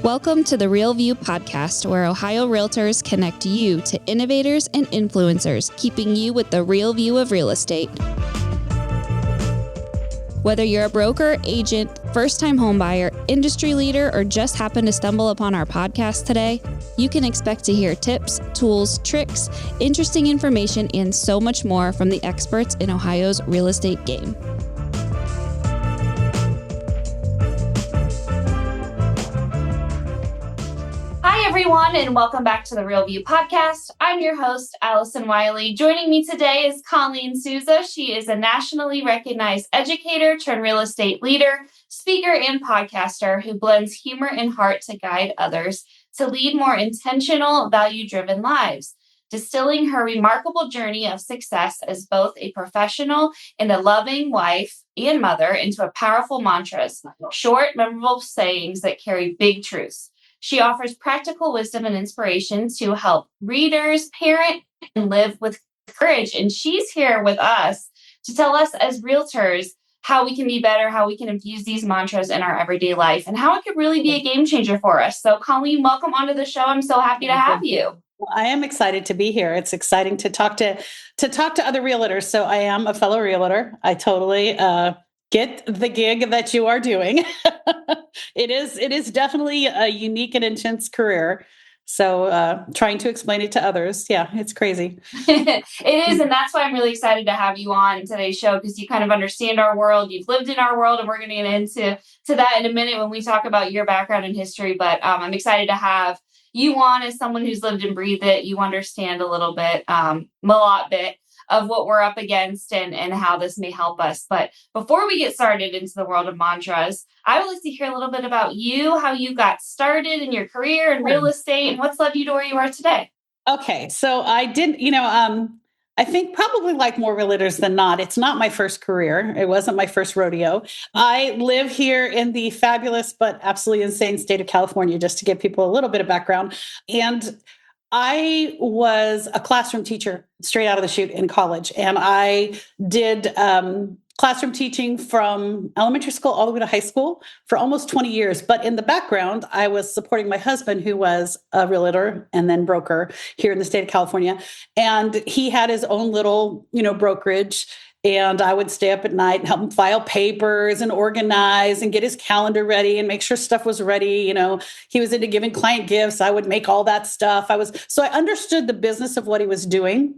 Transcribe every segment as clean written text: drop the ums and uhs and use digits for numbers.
Welcome to the Real View podcast, where Ohio Realtors connect you to innovators and influencers, keeping you with the real view of real estate. Whether you're a broker, agent, first-time homebuyer, industry leader, or just happen to stumble upon our podcast today, you can expect to hear tips, tools, tricks, interesting information, and so much more from the experts in Ohio's real estate game. Hi, everyone, and welcome back to the Real View podcast. I'm your host, Allison Wiley. Joining me today is Colleen Souza. She is a nationally recognized educator turned real estate leader, speaker, and podcaster who blends humor and heart to guide others to lead more intentional, value-driven lives, distilling her remarkable journey of success as both a professional and a loving wife and mother into a powerful mantras, short, memorable sayings that carry big truths. She offers practical wisdom and inspiration to help readers parent and live with courage. And she's here with us to tell us as realtors how we can be better, how we can infuse these mantras in our everyday life, and how it could really be a game changer for us. So, Colleen, welcome onto the show. I'm so happy to have you. Well, I am excited to be here. It's exciting to talk to other realtors. So I am a fellow realtor. I totally get the gig that you are doing. It is definitely a unique and intense career. So trying to explain it to others. Yeah, it's crazy. It is. And that's why I'm really excited to have you on today's show, because you kind of understand our world. You've lived in our world, and we're going to get into that in a minute when we talk about your background and history. But I'm excited to have you on as someone who's lived and breathed it. You understand a little bit, a lot bit of what we're up against and how this may help us. But before we get started into the world of mantras, I would like to hear a little bit about you, how you got started in your career in real estate, and what's led you to where you are today. Okay. So I did, I think probably like more realtors than not, it's not my first career. It wasn't my first rodeo. I live here in the fabulous but absolutely insane state of California, just to give people a little bit of background. And I was a classroom teacher straight out of the chute in college. And I did classroom teaching from elementary school all the way to high school for almost 20 years. But in the background, I was supporting my husband, who was a realtor and then broker here in the state of California. And he had his own little, brokerage. And I would stay up at night and help him file papers and organize and get his calendar ready and make sure stuff was ready. He was into giving client gifts. I would make all that stuff. So I understood the business of what he was doing.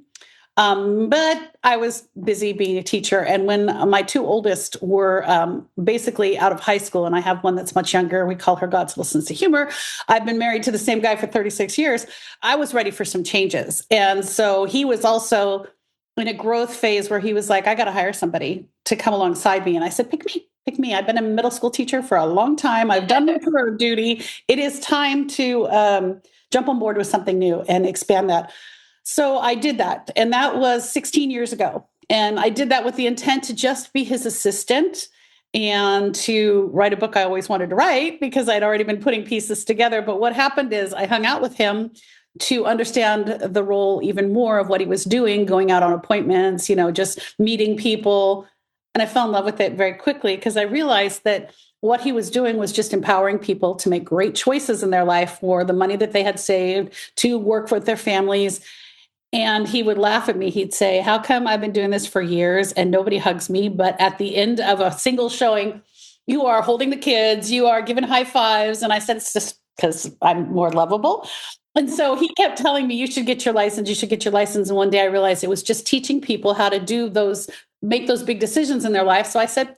But I was busy being a teacher. And when my two oldest were basically out of high school, and I have one that's much younger, we call her God's little sense of humor. I've been married to the same guy for 36 years. I was ready for some changes. And so he was also in a growth phase where he was like, I got to hire somebody to come alongside me. And I said, pick me. I've been a middle school teacher for a long time. I've done my career duty. It is time to jump on board with something new and expand that. So I did that. And that was 16 years ago. And I did that with the intent to just be his assistant and to write a book I always wanted to write, because I'd already been putting pieces together. But what happened is I hung out with him to understand the role even more of what he was doing, going out on appointments, just meeting people. And I fell in love with it very quickly, because I realized that what he was doing was just empowering people to make great choices in their life for the money that they had saved, to work with their families. And he would laugh at me. He'd say, how come I've been doing this for years and nobody hugs me? But at the end of a single showing, you are holding the kids, you are giving high fives. And I said, it's just because I'm more lovable. And so he kept telling me, you should get your license. And one day I realized it was just teaching people how to make those big decisions in their life. So I said,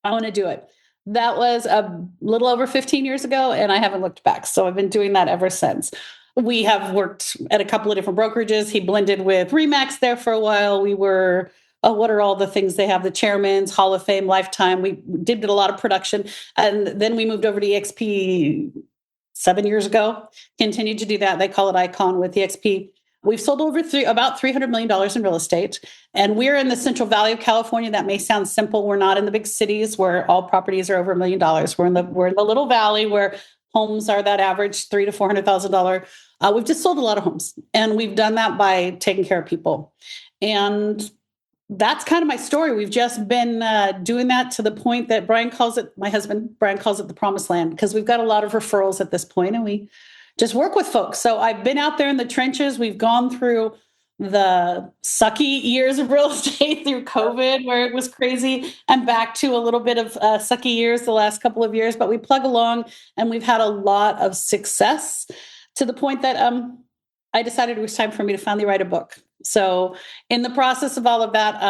I want to do it. That was a little over 15 years ago, and I haven't looked back. So I've been doing that ever since. We have worked at a couple of different brokerages. He blended with RE/MAX there for a while. We were, what are all the things they have? The Chairman's, Hall of Fame, Lifetime. We did a lot of production. And then we moved over to EXP 7 years ago, continued to do that. They call it Icon with EXP. We've sold about $300 million in real estate. And we're in the Central Valley of California. That may sound simple. We're not in the big cities where all properties are over $1 million. We're in the little valley where homes are that average $300,000 to $400,000. We've just sold a lot of homes, and we've done that by taking care of people. And that's kind of my story. We've just been doing that to the point that my husband, Brian calls it the promised land, because we've got a lot of referrals at this point and we just work with folks. So I've been out there in the trenches. We've gone through the sucky years of real estate through COVID, where it was crazy, and back to a little bit of sucky years the last couple of years, but we plug along and we've had a lot of success to the point that I decided it was time for me to finally write a book. So in the process of all of that,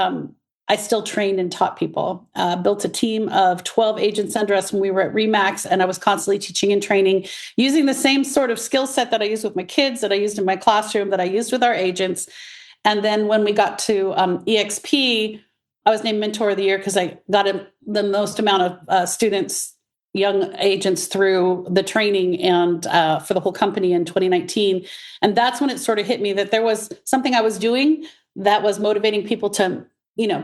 I still trained and taught people, built a team of 12 agents under us when we were at REMAX, and I was constantly teaching and training using the same sort of skill set that I used with my kids, that I used in my classroom, that I used with our agents. And then when we got to EXP, I was named Mentor of the Year because I got the most amount of students, young agents, through the training and for the whole company in 2019. And that's when it sort of hit me that there was something I was doing that was motivating people to,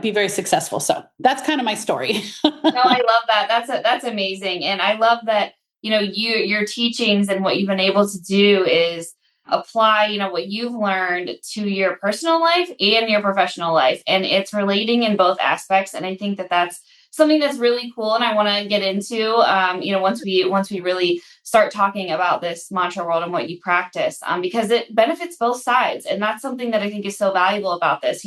be very successful. So that's kind of my story. No, I love that. That's amazing. And I love that, your teachings and what you've been able to do is apply, what you've learned to your personal life and your professional life. And it's relating in both aspects. And I think that that's something that's really cool, and I want to get into, once we really start talking about this mantra world and what you practice, because it benefits both sides, and that's something that I think is so valuable about this.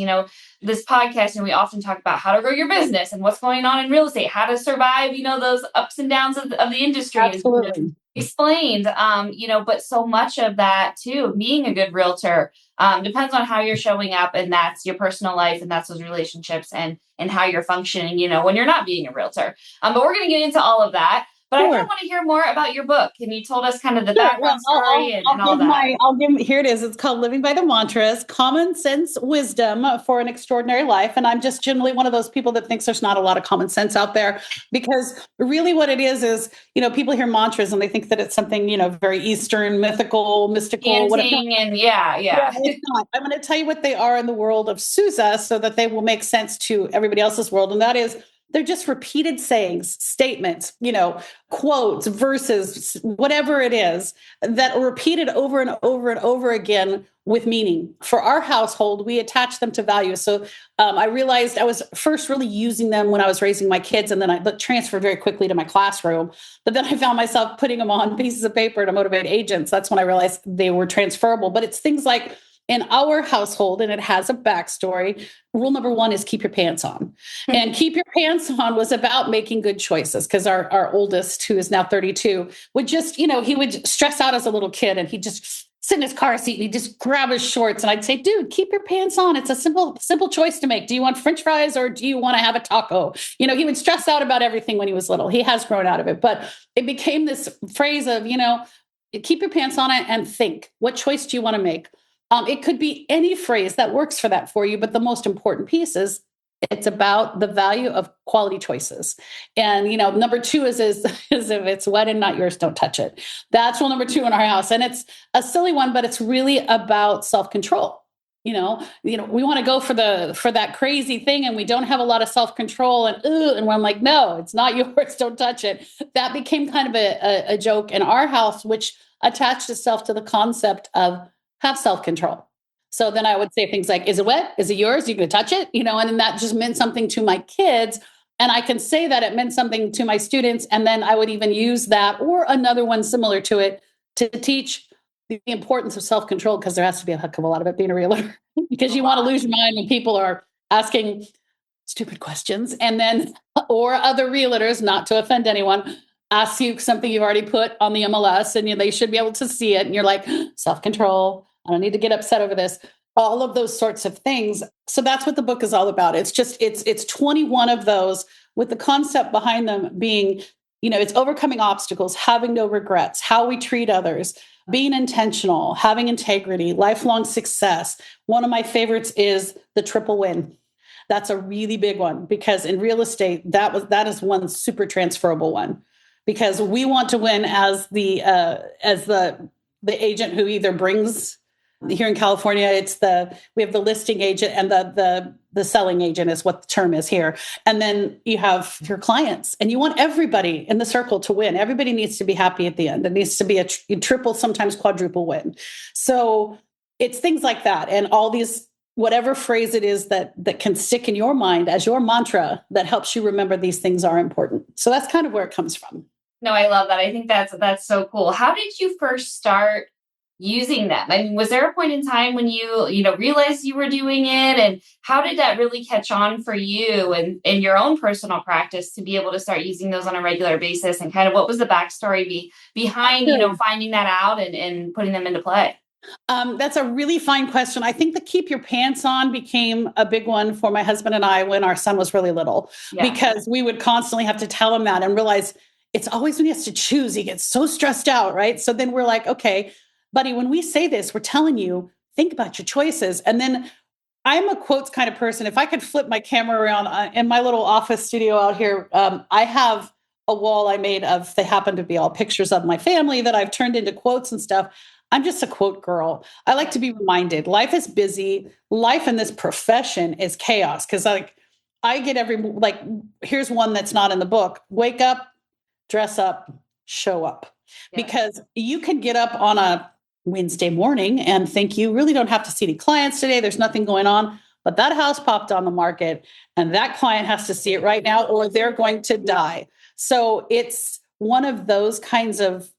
This podcast, and we often talk about how to grow your business and what's going on in real estate, how to survive, those ups and downs of the industry. Absolutely. Explained, but so much of that too, being a good realtor, depends on how you're showing up, and that's your personal life, and that's those relationships, and how you're functioning, when you're not being a realtor. But we're going to get into all of that. But Sure. I kind of want to hear more about your book. And you told us kind of the background story and all that. Here it is. It's called Living by the Mantras, Common Sense Wisdom for an Extraordinary Life. And I'm just generally one of those people that thinks there's not a lot of common sense out there, because really what it is, people hear mantras and they think that it's something, very Eastern, mystical, whatever. And yeah. It's not. I'm going to tell you what they are in the world of Sousa so that they will make sense to everybody else's world. And that is, they're just repeated sayings, statements, quotes, verses, whatever it is, that are repeated over and over and over again with meaning. For our household, we attach them to values. So I realized I was first really using them when I was raising my kids, and then I transferred very quickly to my classroom. But then I found myself putting them on pieces of paper to motivate agents. That's when I realized they were transferable. But it's things like, in our household, and it has a backstory, rule number one is keep your pants on. And keep your pants on was about making good choices, because our oldest, who is now 32, would just, he would stress out as a little kid, and he'd just sit in his car seat and he'd just grab his shorts. And I'd say, dude, keep your pants on. It's a simple choice to make. Do you want French fries or do you want to have a taco? He would stress out about everything when he was little. He has grown out of it, but it became this phrase of, keep your pants on it and think, what choice do you want to make? It could be any phrase that works for that for you, but the most important piece is it's about the value of quality choices. And, number two is if it's wet and not yours, don't touch it. That's rule number two in our house. And it's a silly one, but it's really about self-control. We want to go for that crazy thing, and we don't have a lot of self-control, and I'm like, no, it's not yours, don't touch it. That became kind of a joke in our house, which attached itself to the concept of have self-control. So then I would say things like, is it wet? Is it yours? You can touch it? And then that just meant something to my kids. And I can say that it meant something to my students. And then I would even use that or another one similar to it to teach the importance of self-control, because there has to be a heck of a lot of it being a realtor, because you want to lose your mind when people are asking stupid questions. And then, or other realtors, not to offend anyone, ask you something you've already put on the MLS, and they should be able to see it. And you're like, self-control. I don't need to get upset over this. All of those sorts of things. So that's what the book is all about. It's 21 of those, with the concept behind them being, it's overcoming obstacles, having no regrets, how we treat others, being intentional, having integrity, lifelong success. One of my favorites is the triple win. That's a really big one, because in real estate, that is one super transferable one, because we want to win as the agent who either brings. Here in California, we have the listing agent, and the selling agent is what the term is here. And then you have your clients, and you want everybody in the circle to win. Everybody needs to be happy at the end. It needs to be a triple, sometimes quadruple win. So it's things like that. And all these whatever phrase it is that can stick in your mind as your mantra that helps you remember these things are important. So that's kind of where it comes from. No, I love that. I think that's so cool. How did you first start using them? I mean, was there a point in time when you realized you were doing it, and how did that really catch on for you and in your own personal practice to be able to start using those on a regular basis, and kind of what was the backstory behind, Sure. finding that out and putting them into play? That's a really fine question. I think the keep your pants on became a big one for my husband and I when our son was really little, Yeah. because we would constantly have to tell him that and realize it's always when he has to choose, he gets so stressed out, right? So then we're like, okay, buddy, when we say this, we're telling you, think about your choices. And then I'm a quotes kind of person. If I could flip my camera around in my little office studio out here, I have a wall I made of, they happen to be all pictures of my family that I've turned into quotes and stuff. I'm just a quote girl. I like to be reminded life is busy. Life in this profession is chaos. Cause I get here's one that's not in the book: wake up, dress up, show up. Yeah. Because you can get up on a Wednesday morning and think you really don't have to see any clients today. There's nothing going on. But that house popped on the market and that client has to see it right now or they're going to die. So it's one of those kinds of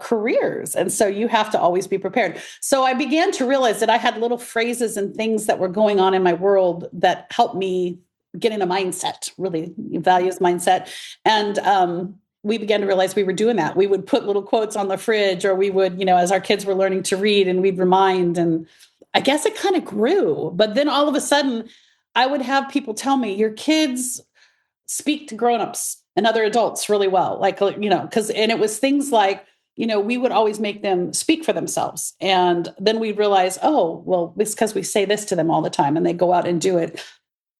careers. And so you have to always be prepared. So I began to realize that I had little phrases and things that were going on in my world that helped me get in a mindset, really values mindset. And we began to realize we were doing that. We would put little quotes on the fridge, or we would, as our kids were learning to read, and we'd remind. And I guess it kind of grew. But then all of a sudden, I would have people tell me, your kids speak to grownups and other adults really well. And it was things like, we would always make them speak for themselves. And then we'd realize, oh, well, it's because we say this to them all the time and they go out and do it.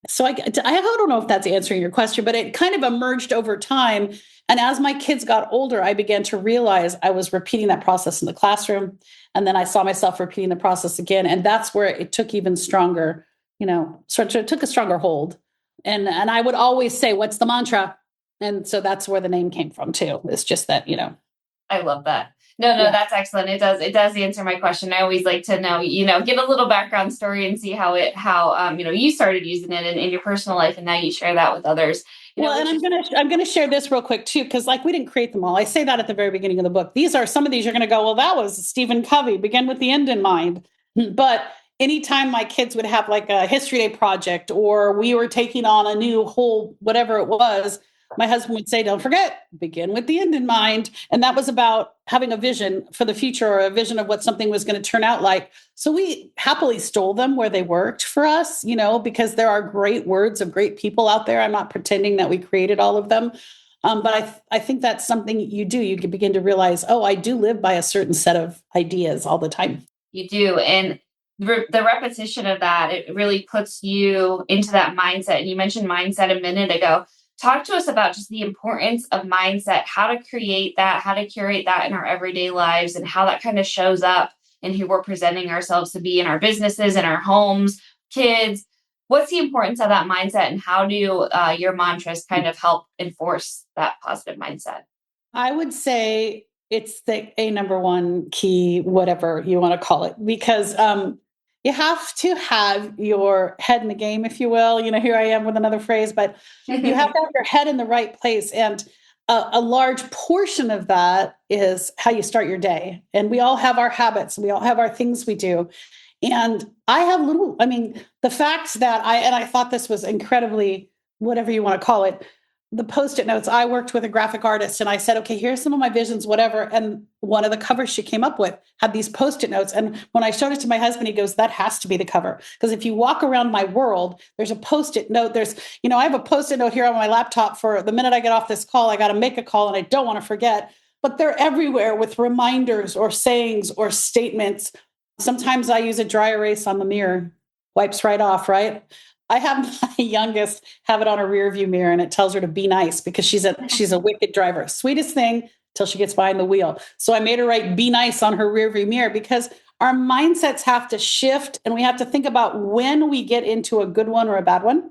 So I don't know if that's answering your question, but it kind of emerged over time. And as my kids got older, I began to realize I was repeating that process in the classroom. And then I saw myself repeating the process again. And that's where it took even stronger, it took a stronger hold. And I would always say, what's the mantra? And so that's where the name came from too. It's just that, I love that. No, Yeah. that's excellent. It does answer my question. I always like to know, get a little background story and see how you started using it in your personal life, and now you share that with others. And I'm gonna share this real quick too, because we didn't create them all. I say that at the very beginning of the book. Some of these you're gonna go, well, that was Stephen Covey. Begin with the end in mind. But anytime my kids would have like a history day project, or we were taking on a new whole whatever it was, my husband would say, don't forget, begin with the end in mind. And that was about having a vision for the future, or a vision of what something was going to turn out like. So we happily stole them where they worked for us, because there are great words of great people out there. I'm not pretending that we created all of them. But I think that's something you do. You can begin to realize, oh, I do live by a certain set of ideas all the time. You do. And the repetition of that, it really puts you into that mindset. And you mentioned mindset a minute ago. Talk to us about just the importance of mindset, how to create that, how to curate that in our everyday lives, and how that kind of shows up in who we're presenting ourselves to be in our businesses, in our homes, kids. What's the importance of that mindset, and how do your mantras kind of help enforce that positive mindset? I would say it's the a number one key, whatever you want to call it, because you have to have your head in the game, if you will. Here I am with another phrase, but you have to have your head in the right place. And a large portion of that is how you start your day. And we all have our habits. We all have our things we do. And I have the fact that I thought this was incredibly, whatever you want to call it, the Post-it notes. I worked with a graphic artist and I said, okay, here's some of my visions, whatever. And one of the covers she came up with had these Post-it notes. And when I showed it to my husband, he goes, that has to be the cover. Because if you walk around my world, there's a Post-it note. I have a Post-it note here on my laptop for the minute I get off this call, I got to make a call and I don't want to forget. But they're everywhere with reminders or sayings or statements. Sometimes I use a dry erase on the mirror, wipes right off, right? I have my youngest have it on her rear view mirror, and it tells her to be nice because she's a wicked driver. Sweetest thing till she gets behind the wheel. So I made her write be nice on her rear view mirror, because our mindsets have to shift, and we have to think about when we get into a good one or a bad one.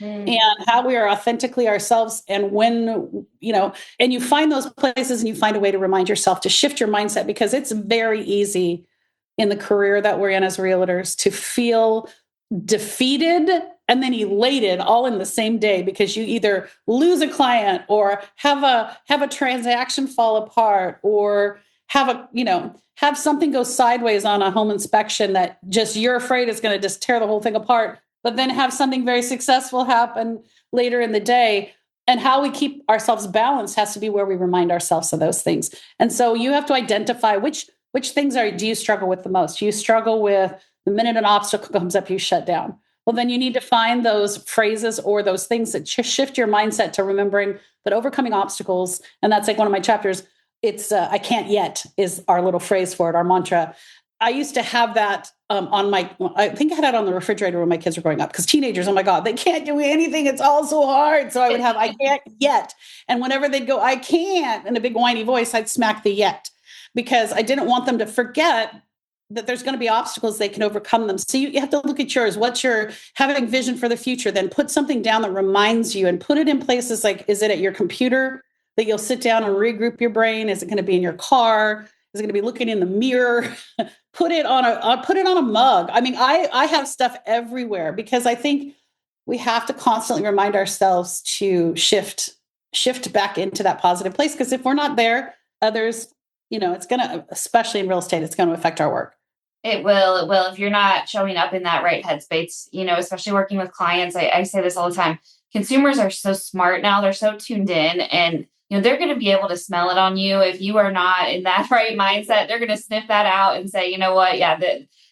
And how we are authentically ourselves, and when, and you find those places and you find a way to remind yourself to shift your mindset, because it's very easy in the career that we're in as realtors to feel defeated and then elated all in the same day, because you either lose a client or have a transaction fall apart, or have something go sideways on a home inspection that just you're afraid is going to just tear the whole thing apart, but then have something very successful happen later in the day. And how we keep ourselves balanced has to be where we remind ourselves of those things. And so you have to identify which things do you struggle with the most. Do you struggle with the minute an obstacle comes up, you shut down? Well, then you need to find those phrases or those things that shift your mindset to remembering that overcoming obstacles. And that's like one of my chapters. It's I can't yet is our little phrase for it, our mantra. I used to have that I think I had it on the refrigerator when my kids were growing up, because teenagers, oh my God, they can't do anything. It's all so hard. So I would have, I can't yet. And whenever they'd go, I can't, in a big whiny voice, I'd smack the yet, because I didn't want them to forget that there's going to be obstacles, they can overcome them. So you have to look at yours. What's your having vision for the future? Then put something down that reminds you, and put it in places like, is it at your computer that you'll sit down and regroup your brain? Is it going to be in your car? Is it going to be looking in the mirror? Put it on a mug. I mean, I have stuff everywhere, because I think we have to constantly remind ourselves to shift back into that positive place. Because if we're not there, others, it's going to, especially in real estate, it's going to affect our work. It will. It will. If you're not showing up in that right headspace, especially working with clients, I say this all the time. Consumers are so smart now. They're so tuned in, and they're going to be able to smell it on you. If you are not in that right mindset, they're going to sniff that out and say, you know what? Yeah,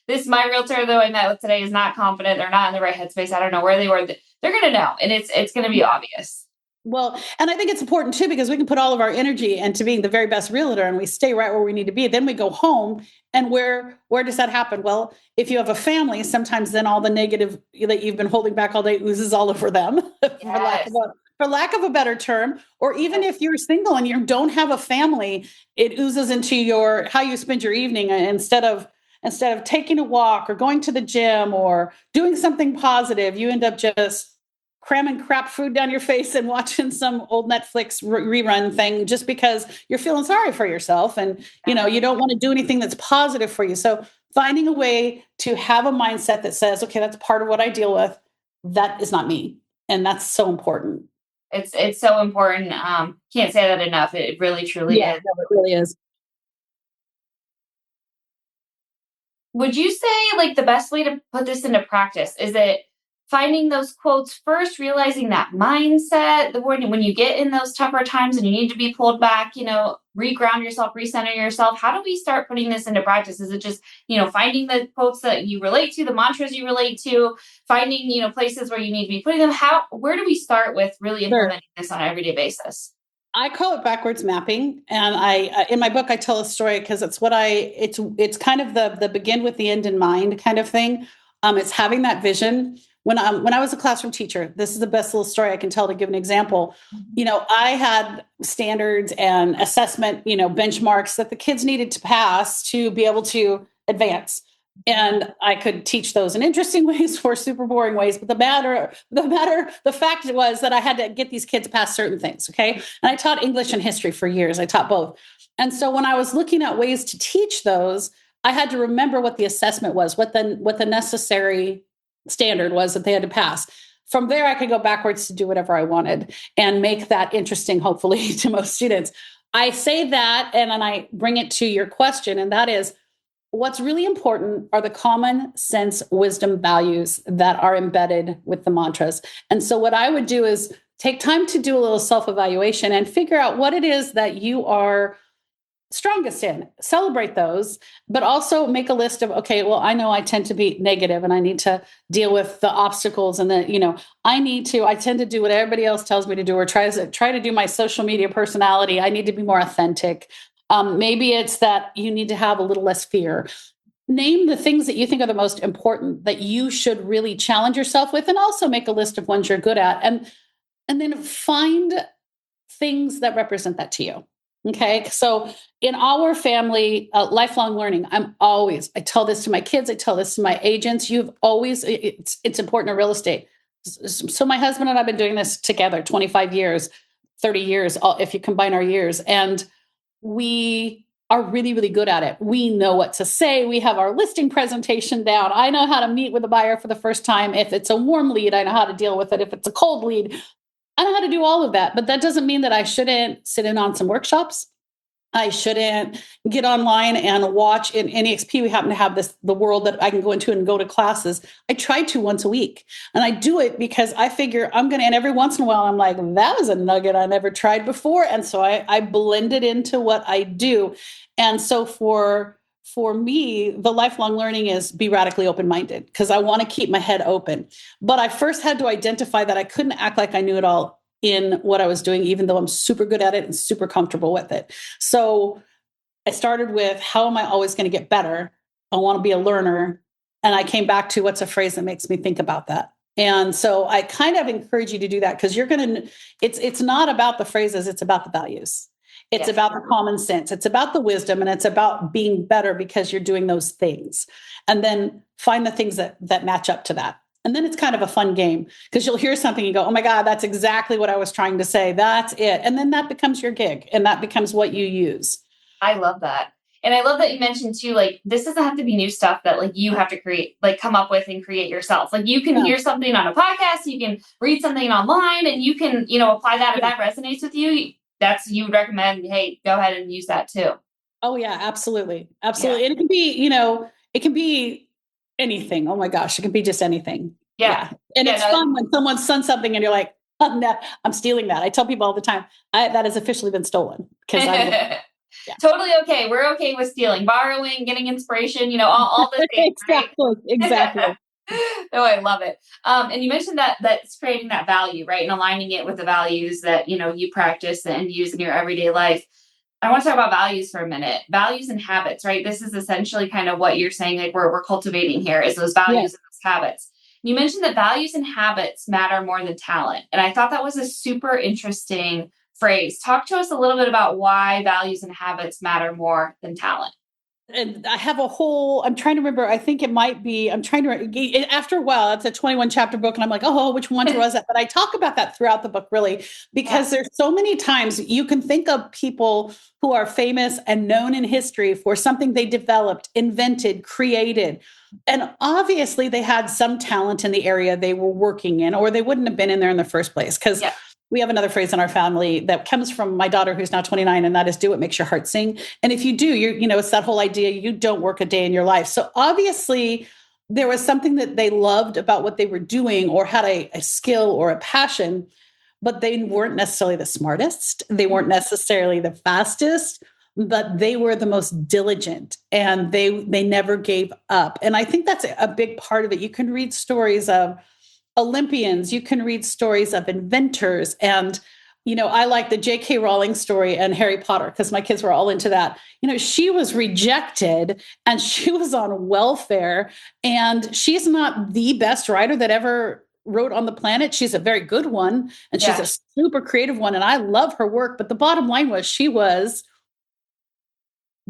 this my realtor, though, I met with today, is not confident. They're not in the right headspace. I don't know where they were. They're going to know, and it's going to be obvious. Well, and I think it's important too, because we can put all of our energy into being the very best realtor, and we stay right where we need to be. Then we go home, and where does that happen? Well, if you have a family, sometimes then all the negative that you've been holding back all day oozes all over them, Yes. for lack of a better term. Or even if you're single and you don't have a family, it oozes into your how you spend your evening. Instead of taking a walk or going to the gym or doing something positive, you end up just cramming crap food down your face and watching some old Netflix rerun thing, just because you're feeling sorry for yourself, and you don't want to do anything that's positive for you. So finding a way to have a mindset that says, okay, that's part of what I deal with. That is not me. And that's so important. It's so important. Can't say that enough. It really, truly is. No, it really is. Would you say, like, the best way to put this into practice, is it finding those quotes first, realizing that mindset, when you get in those tougher times and you need to be pulled back, reground yourself, recenter yourself? How do we start putting this into practice? Is it just, finding the quotes that you relate to, the mantras you relate to, finding, places where you need to be putting them? Where do we start with really implementing this on an everyday basis? I call it backwards mapping, and I in my book I tell a story, because it's kind of the begin with the end in mind kind of thing. It's having that vision. When I was a classroom teacher, this is the best little story I can tell to give an example. I had standards and assessment, benchmarks that the kids needed to pass to be able to advance. And I could teach those in interesting ways or super boring ways. But the fact was that I had to get these kids past certain things. Okay. And I taught English and history for years. I taught both. And so when I was looking at ways to teach those, I had to remember what the assessment was, what the necessary standard was that they had to pass. From there, I could go backwards to do whatever I wanted and make that interesting, hopefully, to most students. I say that, and then I bring it to your question, and that is, what's really important are the common sense wisdom values that are embedded with the mantras. And so what I would do is take time to do a little self-evaluation and figure out what it is that you are strongest in, celebrate those, but also make a list of, okay, well, I know I tend to be negative and I need to deal with the obstacles, and I tend to do what everybody else tells me to do, or try to do my social media personality. I need to be more authentic. Maybe it's that you need to have a little less fear. Name the things that you think are the most important that you should really challenge yourself with, and also make a list of ones you're good at, and then find things that represent that to you. Okay. So in our family, lifelong learning, I tell this to my kids, I tell this to my agents, it's important in real estate. So my husband and I've been doing this together 25 years, 30 years, if you combine our years. And we are really, really good at it. We know what to say. We have our listing presentation down. I know how to meet with a buyer for the first time. If it's a warm lead, I know how to deal with it. If it's a cold lead, I know how to do all of that. But that doesn't mean that I shouldn't sit in on some workshops. I shouldn't get online and watch in NEXP. We happen to have the world that I can go into and go to classes. I try to once a week, and I do it because I figure I'm going to, and every once in a while I'm like, that was a nugget I never tried before. And so I blend it into what I do. And so for me, the lifelong learning is be radically open-minded because I want to keep my head open. But I first had to identify that I couldn't act like I knew it all in what I was doing, even though I'm super good at it and super comfortable with it. So I started with, how am I always going to get better? I want to be a learner. And I came back to, what's a phrase that makes me think about that? And so I kind of encourage you to do that, because you're going to, it's not about the phrases, it's about the values. It's about the common sense. It's about the wisdom, and it's about being better because you're doing those things. And then find the things that match up to that. And then it's kind of a fun game, because you'll hear something and go, oh my God, that's exactly what I was trying to say. That's it. And then that becomes your gig, and that becomes what you use. I love that. And I love that you mentioned too, like, this doesn't have to be new stuff that like you have to create, like come up with and create yourself. Like you can hear something on a podcast, you can read something online, and you can, apply that. If that resonates with you, you would recommend, hey, go ahead and use that too. Oh yeah, absolutely. Absolutely. And it can be, it can be anything. Oh my gosh, it can be just anything. Yeah. And it's fun when someone's done something and you're like, oh, no, I'm stealing that. I tell people all the time, that has officially been stolen, because totally okay. We're okay with stealing, borrowing, getting inspiration, all the things. Exactly. Right? Exactly. Oh, I love it. And you mentioned that's creating that value, right? And aligning it with the values that, you practice and use in your everyday life. I want to talk about values for a minute. Values and habits, right? This is essentially kind of what you're saying, like we're cultivating here, is those values and those habits. You mentioned that values and habits matter more than talent. And I thought that was a super interesting phrase. Talk to us a little bit about why values and habits matter more than talent. And I have I'm trying to remember, I think it might be, after a while, it's a 21 chapter book. And I'm like, oh, which one was that? But I talk about that throughout the book, really, because there's so many times you can think of people who are famous and known in history for something they developed, invented, created. And obviously they had some talent in the area they were working in, or they wouldn't have been in there in the first place. Because we have another phrase in our family that comes from my daughter, who's now 29, and that is, do what makes your heart sing. And if you do, it's that whole idea, you don't work a day in your life. So obviously there was something that they loved about what they were doing, or had a skill or a passion, but they weren't necessarily the smartest. They weren't necessarily the fastest, but they were the most diligent, and they never gave up. And I think that's a big part of it. You can read stories of Olympians, you can read stories of inventors. And, I like the J.K. Rowling story and Harry Potter, because my kids were all into that. She was rejected and she was on welfare, and she's not the best writer that ever wrote on the planet. She's a very good one, and she's a super creative one. And I love her work. But the bottom line was, she was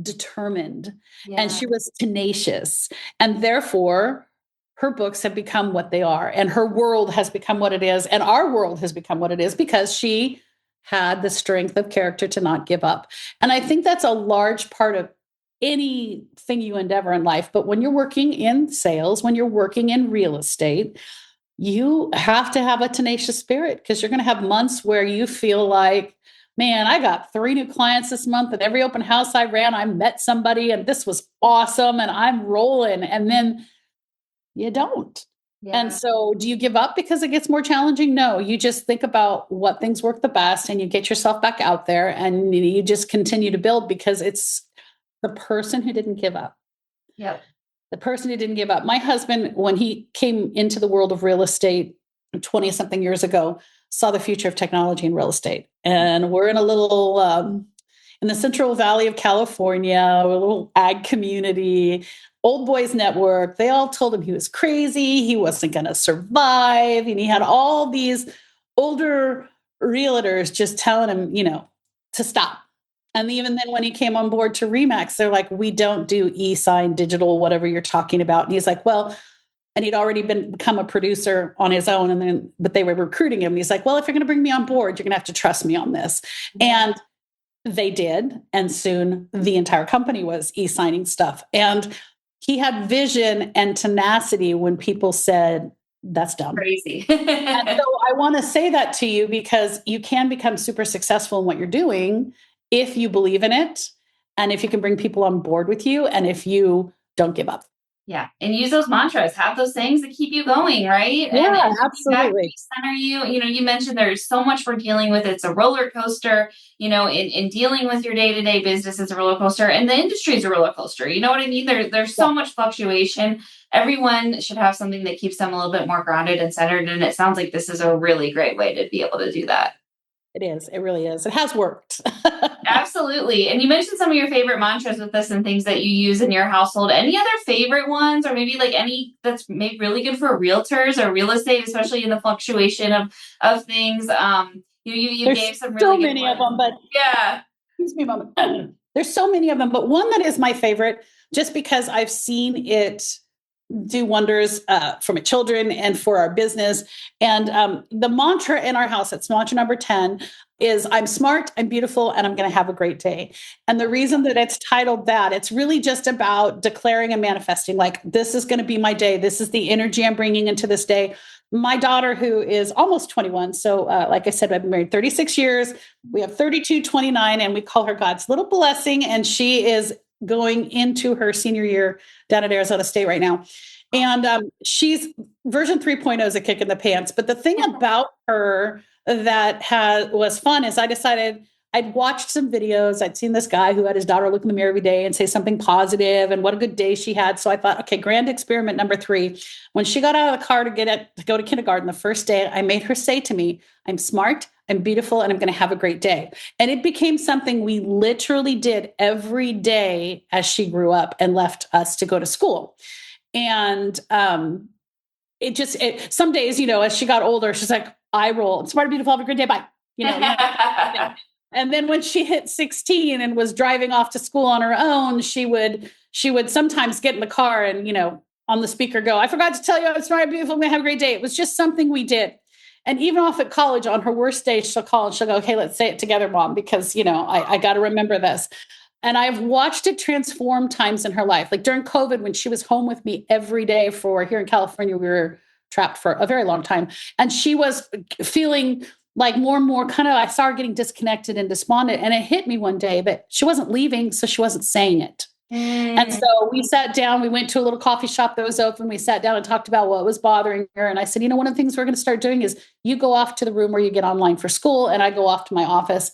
determined and she was tenacious. And therefore, her books have become what they are, and her world has become what it is, and our world has become what it is, because she had the strength of character to not give up. And I think that's a large part of anything you endeavor in life. But when you're working in sales, when you're working in real estate, you have to have a tenacious spirit, because you're going to have months where you feel like, man, I got 3 new clients this month, and every open house I ran, I met somebody, and this was awesome, and I'm rolling. And then you don't. And so do you give up because it gets more challenging? No, you just think about what things work the best, and you get yourself back out there, and you just continue to build, because it's the person who didn't give up. Yep. The person who didn't give up. My husband, when he came into the world of real estate 20 something years ago, saw the future of technology in real estate. And we're in a little, in the Central Valley of California, a little ag community, old boys network. They all told him he was crazy. He wasn't going to survive. And he had all these older realtors just telling him, to stop. And even then, when he came on board to Remax, they're like, we don't do e-sign, digital, whatever you're talking about. And he's like, well, and he'd already become a producer on his own. But they were recruiting him. And he's like, well, if you're going to bring me on board, you're going to have to trust me on this. And they did. And soon the entire company was e-signing stuff. And he had vision and tenacity when people said, that's dumb. Crazy. And so I want to say that to you because you can become super successful in what you're doing if you believe in it and if you can bring people on board with you and if you don't give up. Yeah. And use those mantras, have those things that keep you going, right? Yeah, And absolutely. center you. You mentioned there's so much we're dealing with. It's a roller coaster, in dealing with your day-to-day business, it's a roller coaster. And the industry is a roller coaster. You know what I mean? There's so much fluctuation. Everyone should have something that keeps them a little bit more grounded and centered. And it sounds like this is a really great way to be able to do that. It is. It really is. It has worked. Absolutely. And you mentioned some of your favorite mantras with this and things that you use in your household. Any other favorite ones, or maybe like any that's maybe really good for realtors or real estate, especially in the fluctuation of things? You There's gave some so really good many of ones. them, but Yeah. excuse me a moment. There's so many of them, but one that is my favorite, just because I've seen it do wonders for my children and for our business. And the mantra in our house, it's mantra number 10, is I'm smart, I'm beautiful, and I'm going to have a great day. And the reason that it's titled that, it's really just about declaring and manifesting, like, this is going to be my day. This is the energy I'm bringing into this day. My daughter, who is almost 21. So, like I said, I've been married 36 years. We have 32, 29, and we call her God's little blessing. And she is going into her senior year down at Arizona State right now. And she's version 3.0 is a kick in the pants. But the thing about her that was fun is I decided I'd watched some videos. I'd seen this guy who had his daughter look in the mirror every day and say something positive and what a good day she had. So I thought, okay, grand experiment number 3. When she got out of the car to go to kindergarten the first day, I made her say to me, I'm smart, I'm beautiful, and I'm going to have a great day. And it became something we literally did every day as she grew up and left us to go to school. And some days, as she got older, she's like, I roll, smart, beautiful, have a great day, bye. And then when she hit 16 and was driving off to school on her own, she would sometimes get in the car and, on the speaker go, I forgot to tell you I'm smart, beautiful, I'm gonna have a great day. It was just something we did. And even off at college, on her worst day, she'll call and she'll go, okay, let's say it together, Mom, because, I got to remember this. And I've watched it transform times in her life. Like during COVID, when she was home with me every day here in California, we were trapped for a very long time. And she was feeling like more and more I saw her getting disconnected and despondent. And it hit me one day that she wasn't leaving, so she wasn't saying it. And so we sat down, we went to a little coffee shop that was open. We sat down and talked about what was bothering her. And I said, one of the things we're going to start doing is you go off to the room where you get online for school, and I go off to my office.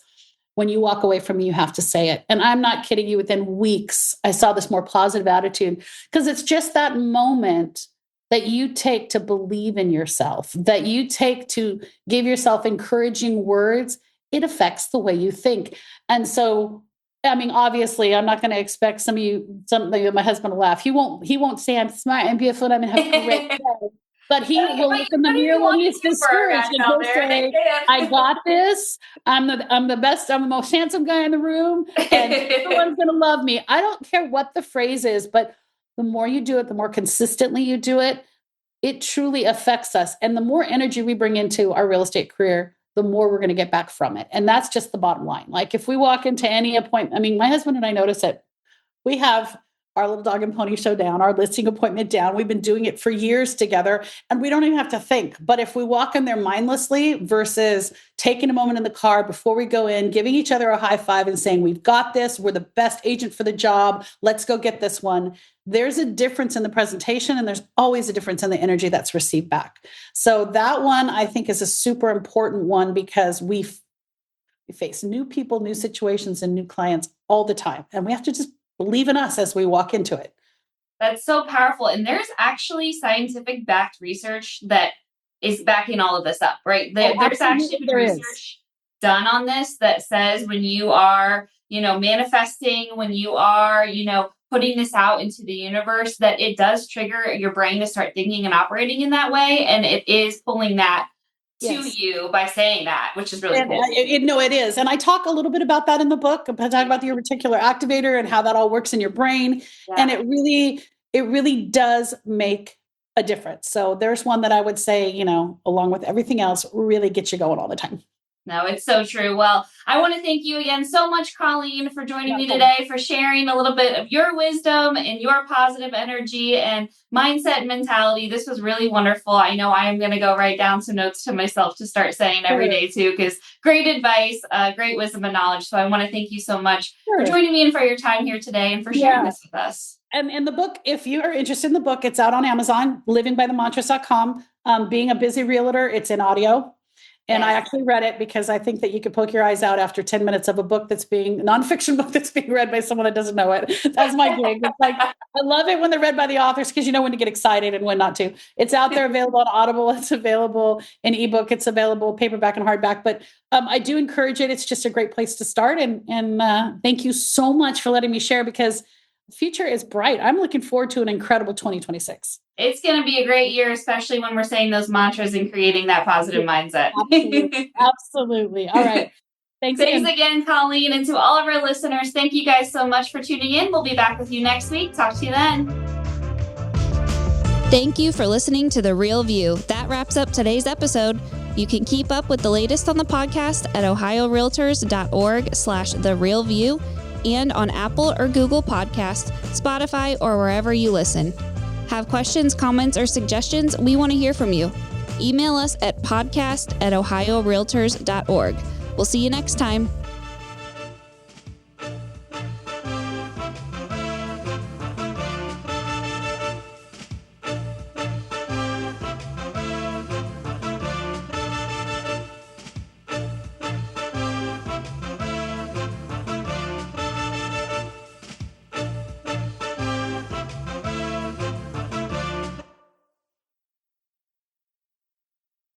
When you walk away from me, you have to say it. And I'm not kidding you. Within weeks, I saw this more positive attitude, because it's just that moment that you take to believe in yourself, that you take to give yourself encouraging words. It affects the way you think. And so, obviously, I'm not going to expect something that my husband will laugh. He won't say I'm smart and beautiful and I'm going to have a great day. But he will look in the mirror when he's discouraged and he'll say, I got this. I'm the best. I'm the most handsome guy in the room, and everyone's going to love me. I don't care what the phrase is, but the more you do it, the more consistently you do it, it truly affects us. And the more energy we bring into our real estate career, the more we're going to get back from it. And that's just the bottom line. Like if we walk into any appointment, my husband and I notice it. We have our little dog and pony show down, our listing appointment down. We've been doing it for years together, and we don't even have to think. But if we walk in there mindlessly versus taking a moment in the car before we go in, giving each other a high five and saying, we've got this, we're the best agent for the job, let's go get this one. There's a difference in the presentation, and there's always a difference in the energy that's received back. So that one, I think, is a super important one, because we face new people, new situations, and new clients all the time. And we have to just believe in us as we walk into it. That's so powerful. And there's actually scientific backed research that is backing all of this up, right? There's actually been research done on this that says when you are, manifesting, when you are, putting this out into the universe, that it does trigger your brain to start thinking and operating in that way. And it is pulling that to you by saying that, which is really cool. It is. And I talk a little bit about that in the book. I talk about the reticular activator and how that all works in your brain. Yeah. And it really does make a difference. So there's one that I would say, along with everything else, really gets you going all the time. No, it's so true. Well, I want to thank you again so much, Colleen, for joining me today, for sharing a little bit of your wisdom and your positive energy and mindset and mentality. This was really wonderful. I know I am going to go write down some notes to myself to start saying every day too, because great advice, great wisdom and knowledge. So I want to thank you so much for joining me and for your time here today and for sharing this with us. And the book, if you are interested in the book, it's out on Amazon, livingbythemantras.com. Being a busy realtor, it's in audio. And I actually read it because I think that you could poke your eyes out after 10 minutes of a book that's being nonfiction book that's being read by someone that doesn't know it. That's my gig. It's like, I love it when they're read by the authors because you know when to get excited and when not to. It's out there available on Audible. It's available in ebook. It's available paperback and hardback. But I do encourage it. It's just a great place to start. And thank you so much for letting me share because the future is bright. I'm looking forward to an incredible 2026. It's going to be a great year, especially when we're saying those mantras and creating that positive mindset. Absolutely. Absolutely. All right. Thanks again, Colleen. And to all of our listeners, thank you guys so much for tuning in. We'll be back with you next week. Talk to you then. Thank you for listening to The Real View. That wraps up today's episode. You can keep up with the latest on the podcast at ohiorealtors.org/therealview and on Apple or Google Podcasts, Spotify, or wherever you listen. Have questions, comments, or suggestions? We want to hear from you. Email us at podcast@ohiorealtors.org. We'll see you next time.